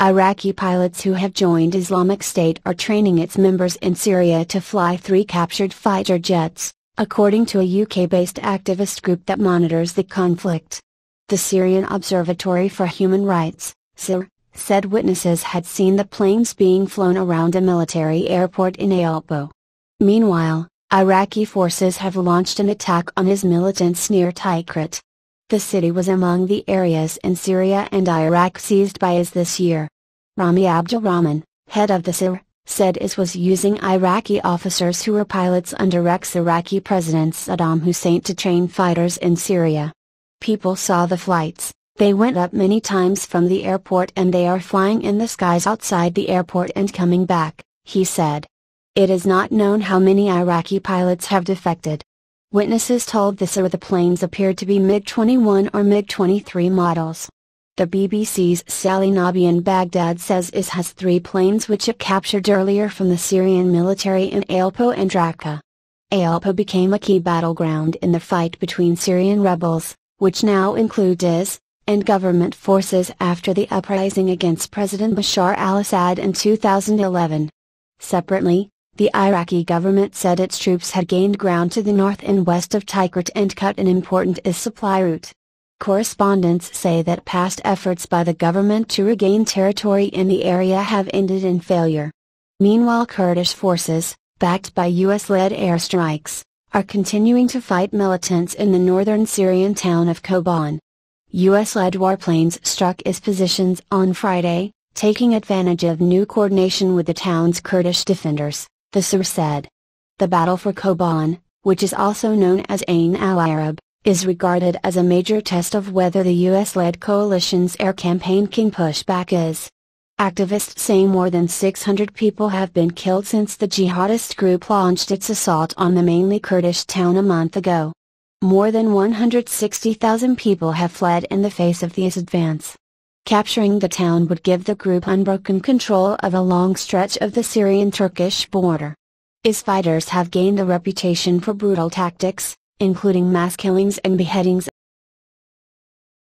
Iraqi pilots who have joined Islamic State are training its members in Syria to fly 3 captured fighter jets, according to a UK-based activist group that monitors the conflict. The Syrian Observatory for Human Rights, SIR, said witnesses had seen the planes being flown around a military airport in Aleppo. Meanwhile, Iraqi forces have launched an attack on IS militants near Tikrit. The city was among the areas in Syria and Iraq seized by IS this year. Rami Abdulrahman, head of the SIR, said IS was using Iraqi officers who were pilots under ex-Iraqi President Saddam Hussein to train fighters in Syria. People saw the flights. They went up many times from the airport and they are flying in the skies outside the airport and coming back, he said. It is not known how many Iraqi pilots have defected. Witnesses told the SIR the planes appeared to be MiG-21 or MiG-23 models. The BBC's Sally Nabi in Baghdad says IS has 3 planes which it captured earlier from the Syrian military in Aleppo and Raqqa. Aleppo became a key battleground in the fight between Syrian rebels, which now include IS, and government forces after the uprising against President Bashar al-Assad in 2011. Separately, the Iraqi government said its troops had gained ground to the north and west of Tikrit and cut an important IS supply route. Correspondents say that past efforts by the government to regain territory in the area have ended in failure. Meanwhile, Kurdish forces, backed by US-led airstrikes, are continuing to fight militants in the northern Syrian town of Kobane. US-led warplanes struck IS positions on Friday, taking advantage of new coordination with the town's Kurdish defenders, the SIR said. The battle for Kobane, which is also known as Ain al-Arab, is regarded as a major test of whether the US-led coalition's air campaign can push back IS. Activists say more than 600 people have been killed since the jihadist group launched its assault on the mainly Kurdish town a month ago. More than 160,000 people have fled in the face of the IS advance. Capturing the town would give the group unbroken control of a long stretch of the Syrian-Turkish border. IS fighters have gained a reputation for brutal tactics, including mass killings and beheadings